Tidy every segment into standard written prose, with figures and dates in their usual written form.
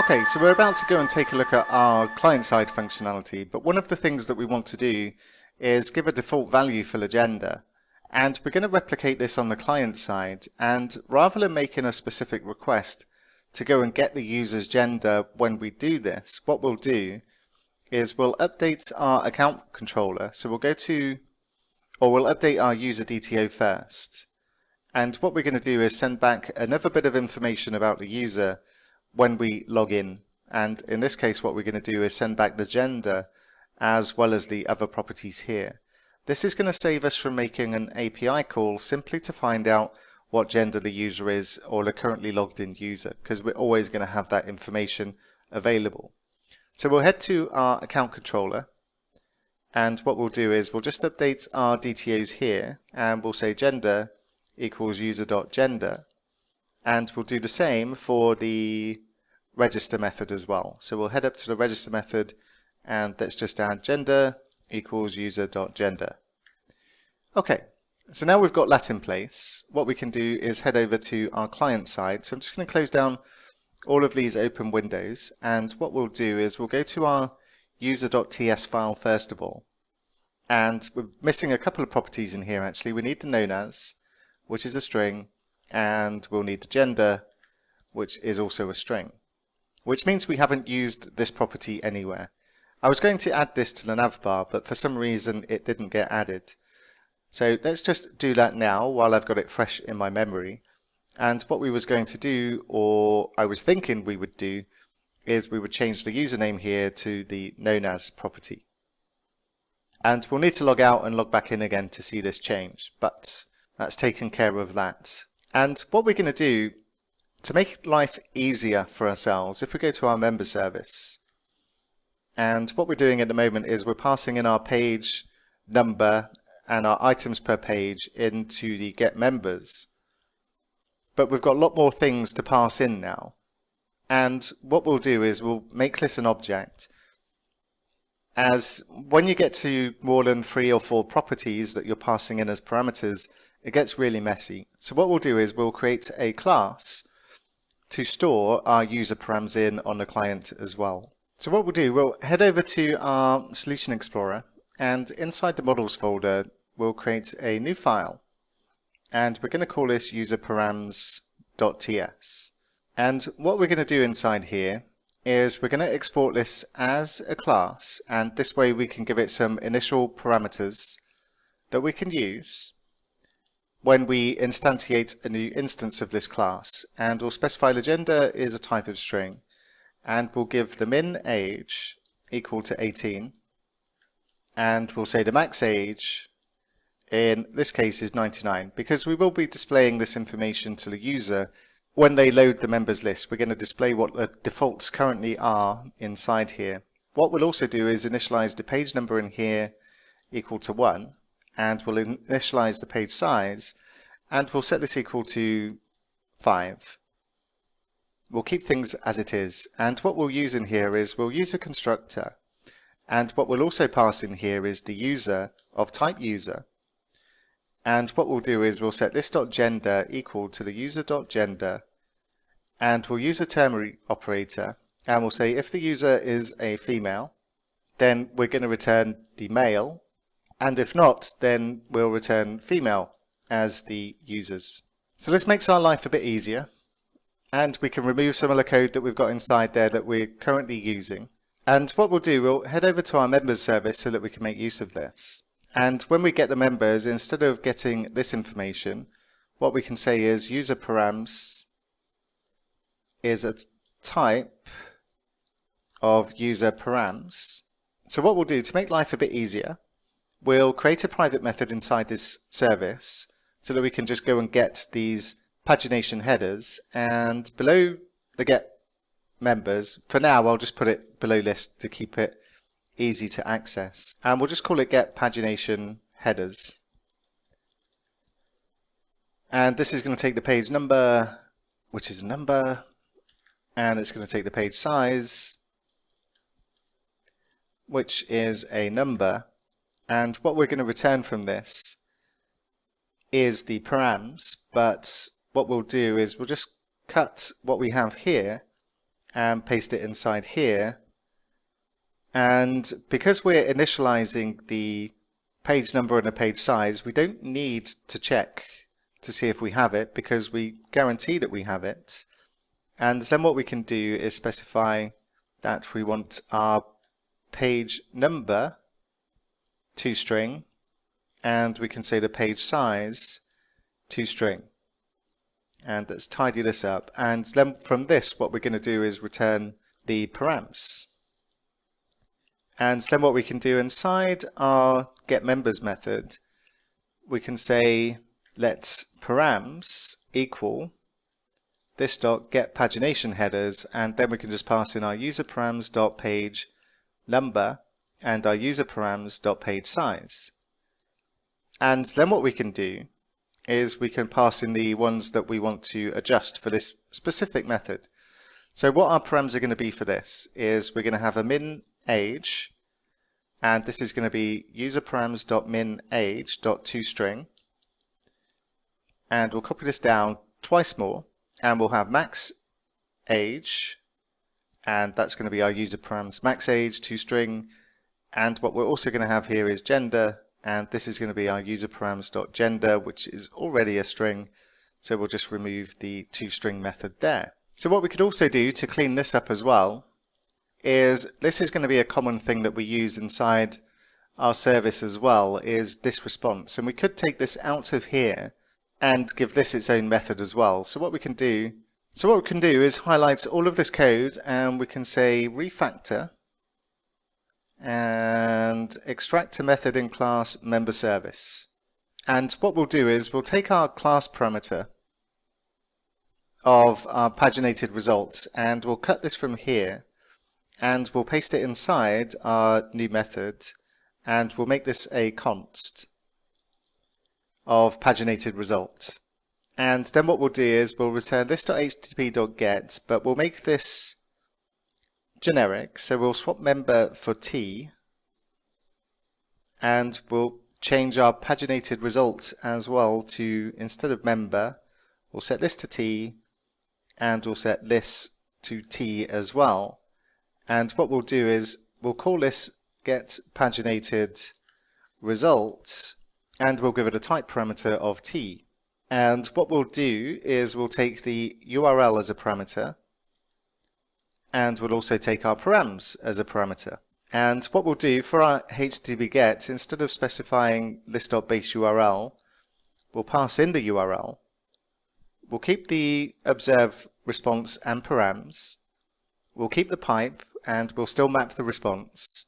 Okay, so we're about to go and take a look at our client-side functionality, but one of the things that we want to do is give a default value for agenda. And we're going to replicate this on the client side, and rather than making a specific request to go and get the user's gender when we do this, what we'll do is we'll update our account controller. So we'll we'll update our user DTO first. And what we're going to do is send back another bit of information about the user when we log in. And in this case, what we're going to do is send back the gender as well as the other properties here. This is going to save us from making an API call simply to find out what gender the user is or the currently logged in user, because we're always going to have that information available. So we'll head to our account controller, and what we'll do is we'll just update our DTOs here, and we'll say gender equals user.gender, and we'll do the same for the register method as well. So we'll head up to the register method, and let's just add gender equals user.gender. Okay, so now we've got that in place. What we can do is head over to our client side. So I'm just going to close down all of these open windows, and what we'll do is we'll go to our user.ts file first of all. And we're missing a couple of properties in here actually. We need the known as, which is a string, and we'll need the gender, which is also a string, which means we haven't used this property anywhere. I was going to add this to the navbar, but for some reason it didn't get added. So let's just do that now while I've got it fresh in my memory. And what we was going to do, or I was thinking we would do, is we would change the username here to the known as property. And we'll need to log out and log back in again to see this change, but that's taken care of that. And what we're going to do to make life easier for ourselves, if we go to our member service, and what we're doing at the moment is we're passing in our page number and our items per page into the get members. But we've got a lot more things to pass in now. And what we'll do is we'll make this an object. As when you get to more than 3 or 4 properties that you're passing in as parameters, it gets really messy. So what we'll do is we'll create a class to store our user params in on the client as well. So what we'll do, we'll head over to our Solution Explorer, and inside the models folder, we'll create a new file. And we're going to call this userparams.ts. And what we're going to do inside here is we're going to export this as a class, and this way we can give it some initial parameters that we can use when we instantiate a new instance of this class. And we'll specify the gender is a type of string, and we'll give the min age equal to 18, and we'll say the max age in this case is 99, because we will be displaying this information to the user when they load the members list. We're going to display what the defaults currently are inside here. What we'll also do is initialize the page number in here equal to 1, and we'll initialize the page size, and we'll set this equal to 5. We'll keep things as it is, and what we'll use in here is we'll use a constructor, and what we'll also pass in here is the user of type user. And what we'll do is we'll set this.gender equal to the user.gender, and we'll use a ternary operator, and we'll say if the user is a female, then we're going to return the male, and if not, then we'll return female as the users. So this makes our life a bit easier, and we can remove some of the code that we've got inside there that we're currently using. And what we'll do, we'll head over to our members service so that we can make use of this. And when we get the members, instead of getting this information, what we can say is user params is a type of user params. So what we'll do to make life a bit easier, we'll create a private method inside this service so that we can just go and get these pagination headers, and below the get members, for now I'll just put it below list to keep it easy to access, and we'll just call it get pagination headers. And this is going to take the page number, which is a number, and it's going to take the page size, which is a number, and what we're going to return from this is the params, but what we'll do is we'll just cut what we have here and paste it inside here. And because we're initializing the page number and the page size, we don't need to check to see if we have it because we guarantee that we have it. And then what we can do is specify that we want our page number toString, and we can say the page size toString. And let's tidy this up. And then from this, what we're going to do is return the params. And then what we can do inside our getMembers method, we can say let params equal this dot get pagination headers, and then we can just pass in our user params dot page number and our user params dot page size. And then what we can do is we can pass in the ones that we want to adjust for this specific method. So what our params are going to be for this is we're going to have a min age, and this is going to be user params dot min age dot toString, and we'll copy this down twice more, and we'll have max age, and that's going to be our user params max age toString, and what we're also going to have here is gender, and this is going to be our user params dot gender, which is already a string, so we'll just remove the toString method there. So what we could also do to clean this up as well is this is going to be a common thing that we use inside our service as well, is this response, and we could take this out of here and give this its own method as well. So what we can do is highlight all of this code, and we can say refactor and extract a method in class member service. And what we'll do is we'll take our class parameter of our paginated results, and we'll cut this from here, and we'll paste it inside our new method, and we'll make this a const of paginated results. And then what we'll do is we'll return this.http.get, but we'll make this generic, so we'll swap member for t, and we'll change our paginated results as well to, instead of member, we'll set this to t, and we'll set this to t as well. And what we'll do is we'll call this get paginated results, and we'll give it a type parameter of t. And what we'll do is we'll take the URL as a parameter, and we'll also take our params as a parameter. And what we'll do for our HTTP GET, instead of specifying list.base URL, we'll pass in the URL. We'll keep the observe response and params. We'll keep the pipe, and we'll still map the response.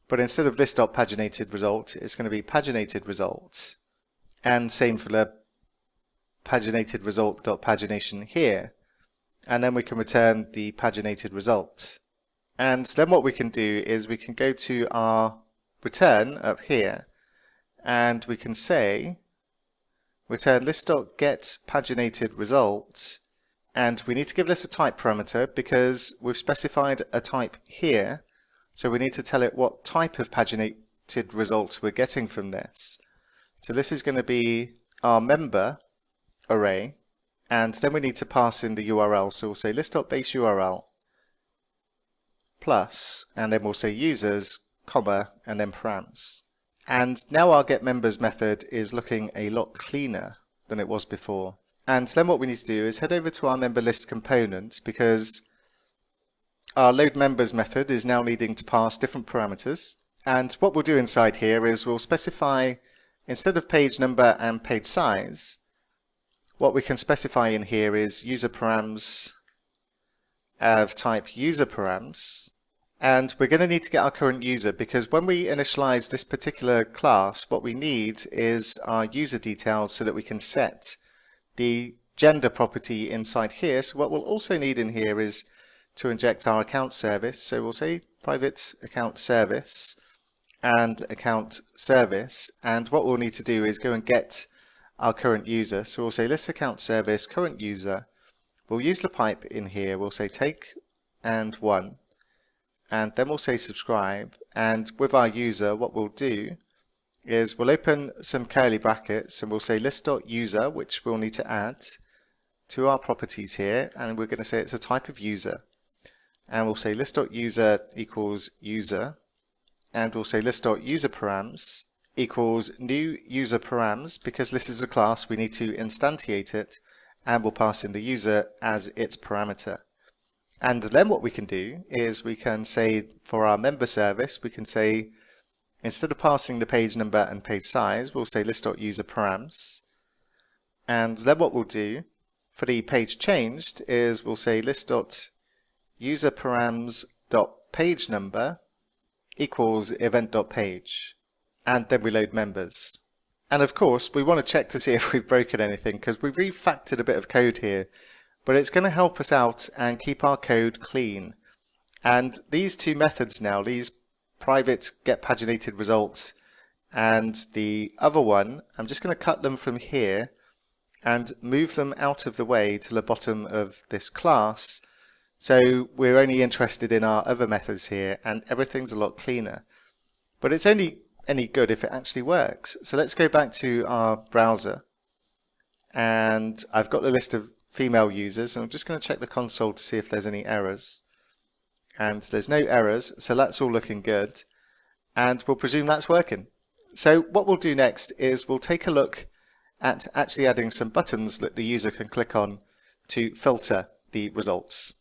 But instead of this.paginated result, it's going to be paginated results. And same for the paginated result.pagination here. And then we can return the paginated result. And then what we can do is we can go to our return up here, and we can say return list.get paginated results, and we need to give this a type parameter because we've specified a type here, so we need to tell it what type of paginated result we're getting from this. So this is going to be our member array, and then we need to pass in the URL, so we'll say list.base URL plus, and then we'll say users, comma, and then params. And now our getMembers method is looking a lot cleaner than it was before. And then what we need to do is head over to our member list component, because our loadMembers method is now needing to pass different parameters. And what we'll do inside here is we'll specify, instead of page number and page size, what we can specify in here is user params of type user params. And we're going to need to get our current user, because when we initialize this particular class, what we need is our user details so that we can set the gender property inside here. So what we'll also need in here is to inject our account service. So we'll say private account service and account service. And what we'll need to do is go and get our current user. So we'll say list account service current user. We'll use the pipe in here. We'll say take and 1. And then we'll say subscribe, and with our user what we'll do is we'll open some curly brackets and we'll say list.user, which we'll need to add to our properties here, and we're going to say it's a type of user. and we'll say list.user equals user, and we'll say list.userParams equals new user params. Because this is a class, we need to instantiate it, and we'll pass in the user as its parameter. And then what we can do is we can say for our member service, we can say, instead of passing the page number and page size, we'll say list.userParams. And then what we'll do for the page changed is we'll say list.userParams.pageNumber equals event.page. And then we load members. And of course, we want to check to see if we've broken anything, because we've refactored a bit of code here, but it's going to help us out and keep our code clean. And these two methods now, these private get paginated results and the other one, I'm just going to cut them from here and move them out of the way to the bottom of this class. So we're only interested in our other methods here, and everything's a lot cleaner. But it's only any good if it actually works. So let's go back to our browser, and I've got the list of female users, and I'm just going to check the console to see if there's any errors. And there's no errors, so that's all looking good, and we'll presume that's working. So what we'll do next is we'll take a look at actually adding some buttons that the user can click on to filter the results.